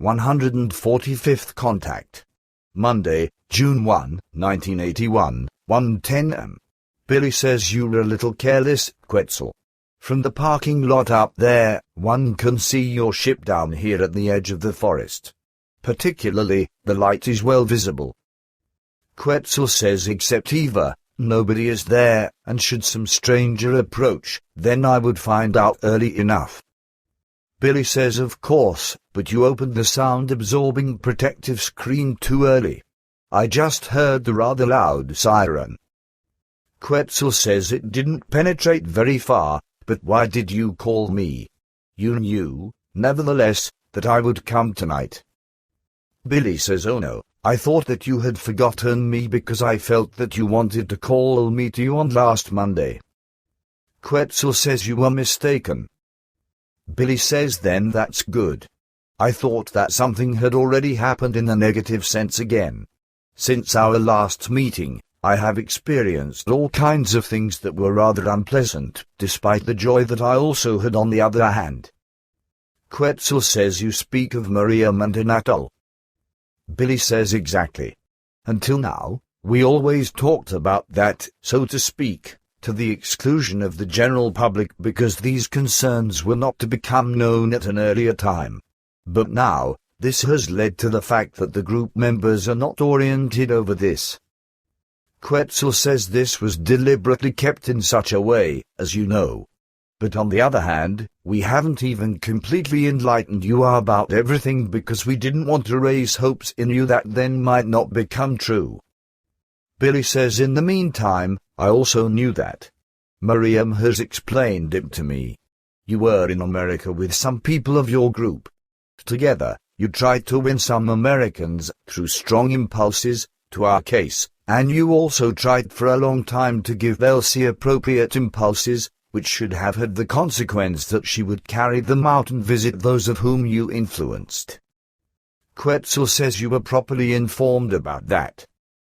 145th Contact. Monday, June 1, 1981, 1:10 am. Billy says you're a little careless, Quetzal. From the parking lot up there, one can see your ship down here at the edge of the forest. Particularly, the light is well visible. Quetzal says except Eva, nobody is there, and should some stranger approach, then I would find out early enough. Billy says of course, but you opened the sound-absorbing protective screen too early. I just heard the rather loud siren. Quetzal says it didn't penetrate very far, but why did you call me? You knew, nevertheless, that I would come tonight. Billy says oh no, I thought that you had forgotten me because I felt that you wanted to call me to you on last Monday. Quetzal says you were mistaken. Billy says then that's good. I thought that something had already happened in the negative sense again. Since our last meeting, I have experienced all kinds of things that were rather unpleasant, despite the joy that I also had on the other hand. Quetzal says you speak of Meriam and Anatol. Billy says exactly. Until now, we always talked about that, so to speak, to the exclusion of the general public because these concerns were not to become known at an earlier time. But now, this has led to the fact that the group members are not oriented over this. Quetzal says this was deliberately kept in such a way, as you know. But on the other hand, we haven't even completely enlightened you about everything because we didn't want to raise hopes in you that then might not become true. Billy says in the meantime, I also knew that. Meriam has explained it to me. You were in America with some people of your group. Together, you tried to win some Americans through strong impulses, to our case, and you also tried for a long time to give Elsi appropriate impulses, which should have had the consequence that she would carry them out and visit those of whom you influenced. Quetzal says you were properly informed about that.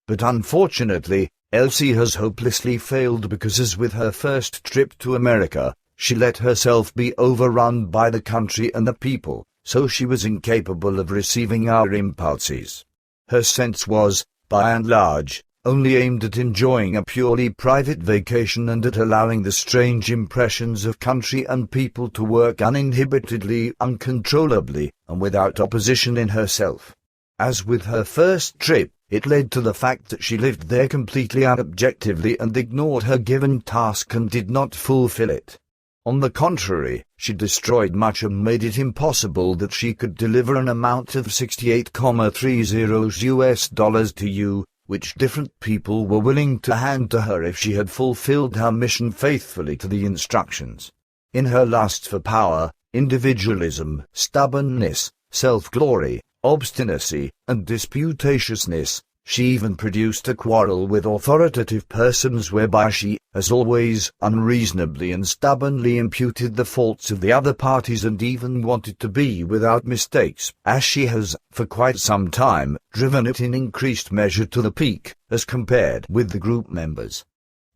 But unfortunately, Elsi has hopelessly failed because as with her first trip to America, she let herself be overrun by the country and the people, so she was incapable of receiving our impulses. Her sense was, by and large, only aimed at enjoying a purely private vacation and at allowing the strange impressions of country and people to work uninhibitedly, uncontrollably, and without opposition in herself. As with her first trip, it led to the fact that she lived there completely unobjectively and ignored her given task and did not fulfill it. On the contrary, she destroyed much and made it impossible that she could deliver an amount of $68.30 to you, which different people were willing to hand to her if she had fulfilled her mission faithfully to the instructions. In her lust for power, individualism, stubbornness, self-glory, obstinacy, and disputatiousness, she even produced a quarrel with authoritative persons whereby she, as always, unreasonably and stubbornly imputed the faults of the other parties and even wanted to be without mistakes, as she has, for quite some time, driven it in increased measure to the peak, as compared with the group members.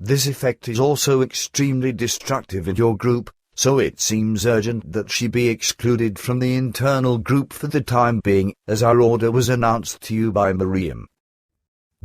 This effect is also extremely destructive in your group, so it seems urgent that she be excluded from the internal group for the time being, as our order was announced to you by Meriam.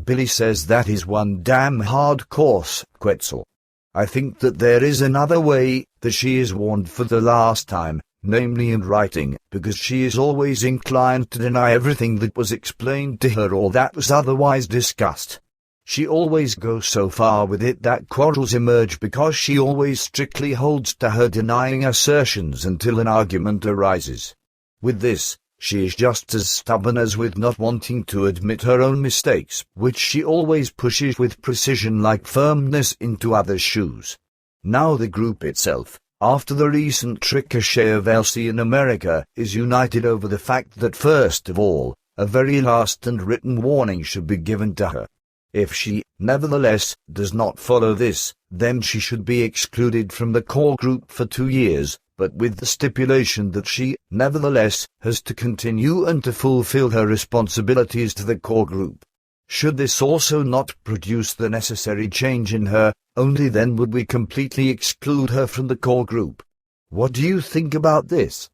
Billy says that is one damn hard course, Quetzal. I think that there is another way, that she is warned for the last time, namely in writing, because she is always inclined to deny everything that was explained to her or that was otherwise discussed. She always goes so far with it that quarrels emerge because she always strictly holds to her denying assertions until an argument arises. With this, she is just as stubborn as with not wanting to admit her own mistakes, which she always pushes with precision-like firmness into others' shoes. Now the group itself, after the recent ricochet of Elsi in America, is united over the fact that first of all, a very last and written warning should be given to her. If she, nevertheless, does not follow this, then she should be excluded from the core group for 2 years, but with the stipulation that she, nevertheless, has to continue and to fulfill her responsibilities to the core group. Should this also not produce the necessary change in her, only then would we completely exclude her from the core group. What do you think about this?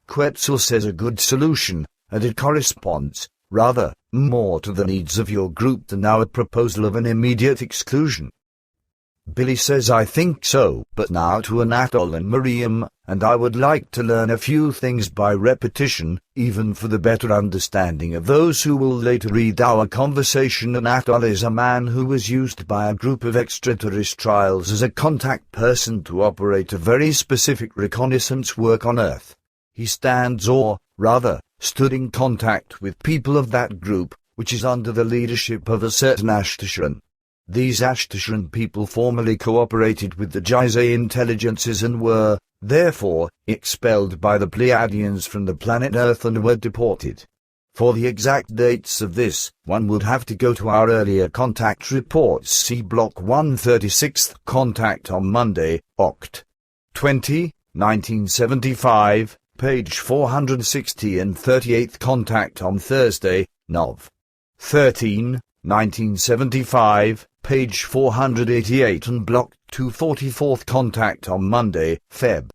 Quetzal says a good solution, and it corresponds, rather, more to the needs of your group than our proposal of an immediate exclusion. Billy says I think so, but now to Anatol and Meriam, and I would like to learn a few things by repetition, even for the better understanding of those who will later read our conversation. Anatol is a man who was used by a group of extraterrestrials as a contact person to operate a very specific reconnaissance work on Earth. He stands, or, rather, stood in contact with people of that group, which is under the leadership of a certain Ashtar Sheran. These Ashtar Sheran people formerly cooperated with the Giza Intelligences and were, therefore, expelled by the Plejarians from the planet Earth and were deported. For the exact dates of this, one would have to go to our earlier contact reports. See Block 136th Contact on Monday, Oct. 20, 1975, page 460, and 38th Contact on Thursday, Nov. 13, 1975, page 488, and Block 244th Contact on Monday, Feb.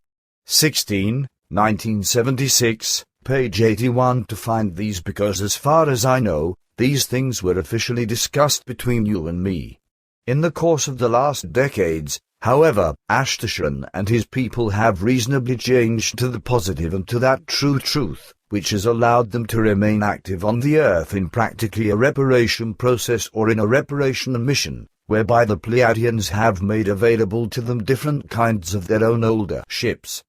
16, 1976, page 81 to find these, because as far as I know, these things were officially discussed between you and me. In the course of the last decades, however, Ashtar Sheran and his people have reasonably changed to the positive and to that true truth, which has allowed them to remain active on the Earth in practically a reparation process or in a reparation mission, whereby the Plejarians have made available to them different kinds of their own older ships.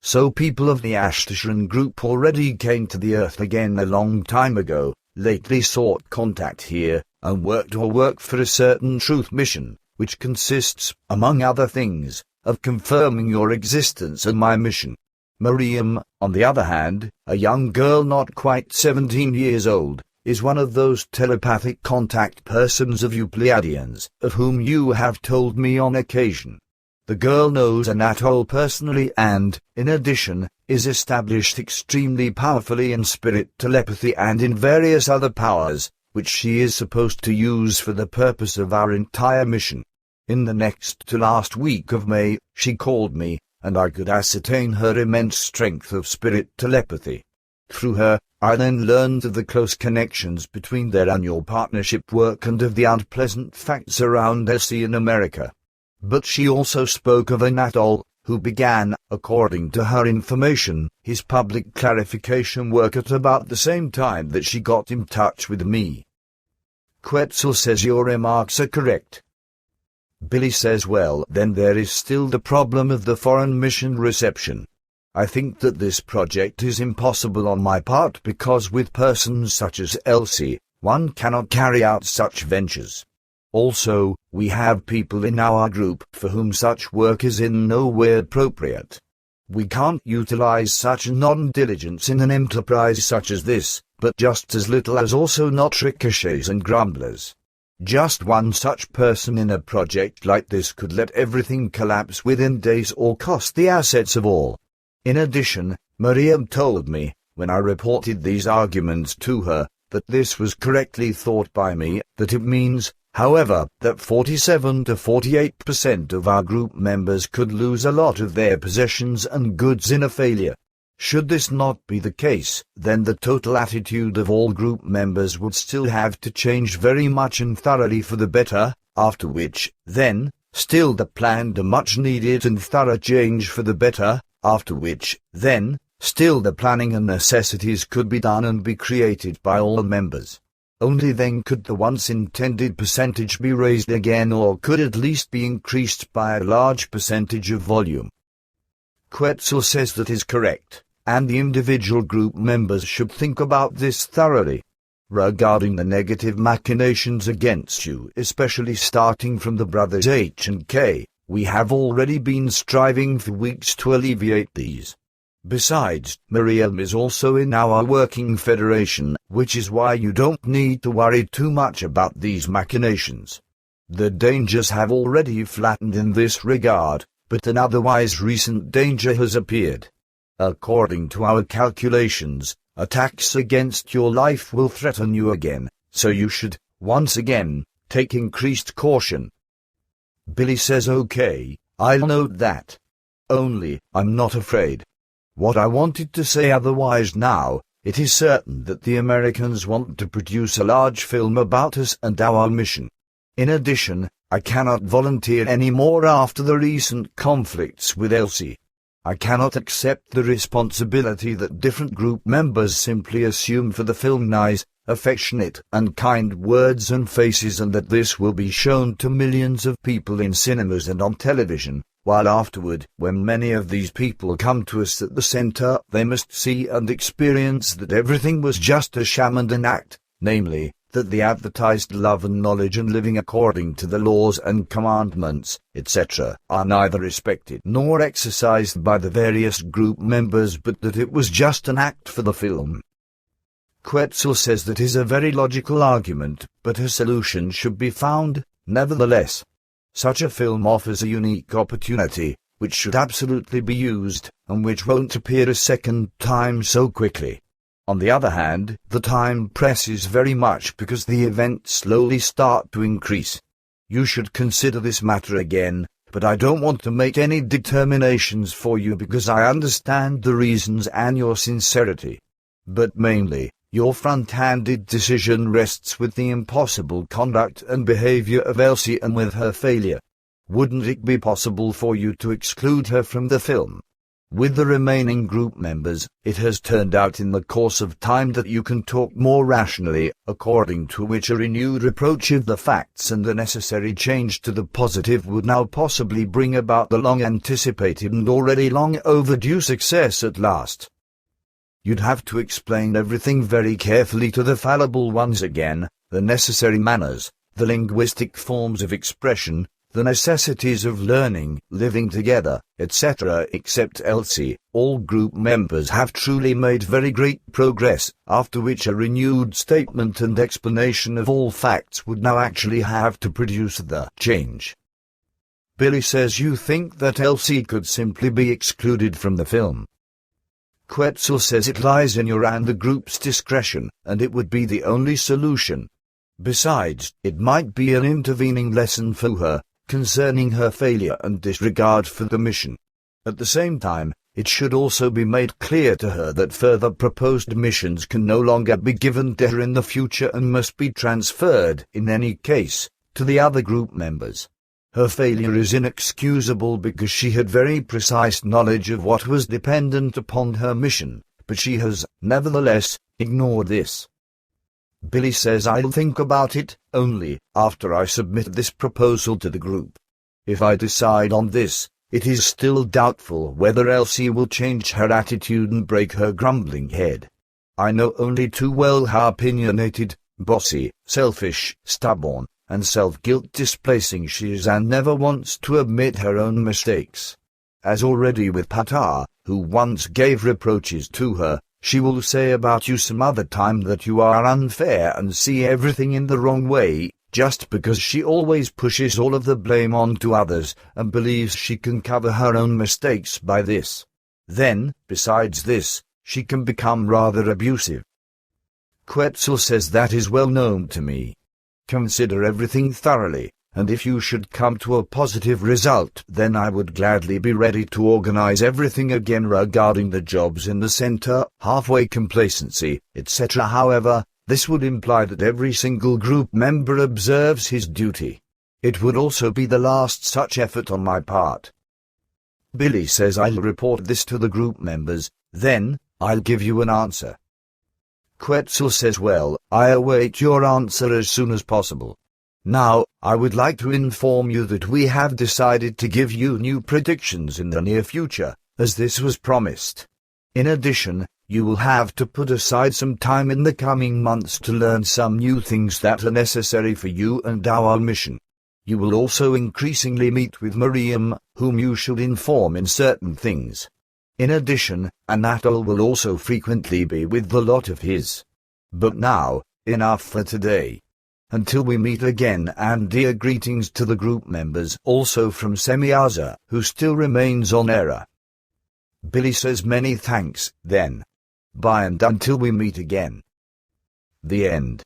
So people of the Ashtar Sheran group already came to the Earth again a long time ago, lately sought contact here, and worked for a certain truth mission, which consists, among other things, of confirming your existence and my mission. Meriam, on the other hand, a young girl not quite 17 years old, is one of those telepathic contact persons of you Plejadians, of whom you have told me on occasion. The girl knows Anatol personally and, in addition, is established extremely powerfully in spirit telepathy and in various other powers, which she is supposed to use for the purpose of our entire mission. In the next to last week of May, she called me, and I could ascertain her immense strength of spirit telepathy. Through her, I then learned of the close connections between their annual partnership work and of the unpleasant facts around Elsi in America. But she also spoke of Anatol, who began, according to her information, his public clarification work at about the same time that she got in touch with me. Quetzal says your remarks are correct. Billy says, well, then there is still the problem of the foreign mission reception. I think that this project is impossible on my part because with persons such as Elsi, one cannot carry out such ventures. Also, we have people in our group for whom such work is in no way appropriate. We can't utilize such non-diligence in an enterprise such as this, but just as little as also not ricochets and grumblers. Just one such person in a project like this could let everything collapse within days or cost the assets of all. In addition, Meriam told me, when I reported these arguments to her, that this was correctly thought by me, that it means, however, that 47 to 48% of our group members could lose a lot of their possessions and goods in a failure. Should this not be the case, then the total attitude of all group members would still have to change very much and thoroughly for the better, after which, then, still the planned much-needed and thorough change for the better, after which, then, still the planning and necessities could be done and be created by all members. Only then could the once intended percentage be raised again, or could at least be increased by a large percentage of volume. Quetzal says that is correct, and the individual group members should think about this thoroughly. Regarding the negative machinations against you, especially starting from the brothers H and K, we have already been striving for weeks to alleviate these. Besides, Meriam is also in our working federation, which is why you don't need to worry too much about these machinations. The dangers have already flattened in this regard, but an otherwise recent danger has appeared. According to our calculations, attacks against your life will threaten you again, so you should, once again, take increased caution. Billy says okay, I'll note that. Only, I'm not afraid. What I wanted to say otherwise now, it is certain that the Americans want to produce a large film about us and our mission. In addition, I cannot volunteer any more after the recent conflicts with Elsi. I cannot accept the responsibility that different group members simply assume for the film nice, affectionate and kind words and faces, and that this will be shown to millions of people in cinemas and on television, while afterward, when many of these people come to us at the center, they must see and experience that everything was just a sham and an act, namely, that the advertised love and knowledge and living according to the laws and commandments, etc., are neither respected nor exercised by the various group members, but that it was just an act for the film. Quetzal says that is a very logical argument, but a solution should be found, nevertheless. Such a film offers a unique opportunity, which should absolutely be used, and which won't appear a second time so quickly. On the other hand, the time presses very much because the events slowly start to increase. You should consider this matter again, but I don't want to make any determinations for you because I understand the reasons and your sincerity. But mainly, your front-handed decision rests with the impossible conduct and behavior of Elsi and with her failure. Wouldn't it be possible for you to exclude her from the film? With the remaining group members, it has turned out in the course of time that you can talk more rationally, according to which a renewed approach of the facts and the necessary change to the positive would now possibly bring about the long-anticipated and already long-overdue success at last. You'd have to explain everything very carefully to the fallible ones again, the necessary manners, the linguistic forms of expression, the necessities of learning, living together, etc. Except Elsi, all group members have truly made very great progress, after which a renewed statement and explanation of all facts would now actually have to produce the change. Billy says you think that Elsi could simply be excluded from the film. Quetzal says it lies in your and the group's discretion, and it would be the only solution. Besides, it might be an intervening lesson for her, concerning her failure and disregard for the mission. At the same time, it should also be made clear to her that further proposed missions can no longer be given to her in the future and must be transferred, in any case, to the other group members. Her failure is inexcusable because she had very precise knowledge of what was dependent upon her mission, but she has, nevertheless, ignored this. Billy says I'll think about it, only, after I submit this proposal to the group. If I decide on this, it is still doubtful whether Elsi will change her attitude and break her grumbling head. I know only too well how opinionated, bossy, selfish, stubborn, and self-guilt displacing she is and never wants to admit her own mistakes. As already with Pata, who once gave reproaches to her, she will say about you some other time that you are unfair and see everything in the wrong way, just because she always pushes all of the blame on to others and believes she can cover her own mistakes by this. Then, besides this, she can become rather abusive. Quetzal says that is well known to me. Consider everything thoroughly, and if you should come to a positive result, then I would gladly be ready to organize everything again regarding the jobs in the center, halfway complacency, etc. However, this would imply that every single group member observes his duty. It would also be the last such effort on my part. Billy says I'll report this to the group members, then, I'll give you an answer. Quetzal says well, I await your answer as soon as possible. Now, I would like to inform you that we have decided to give you new predictions in the near future, as this was promised. In addition, you will have to put aside some time in the coming months to learn some new things that are necessary for you and our mission. You will also increasingly meet with Meriam, whom you should inform in certain things. In addition, Anatol will also frequently be with the lot of his. But now, enough for today. Until we meet again, and dear greetings to the group members, also from Semiaza, who still remains on error. Billy says many thanks, then. Bye and until we meet again. The end.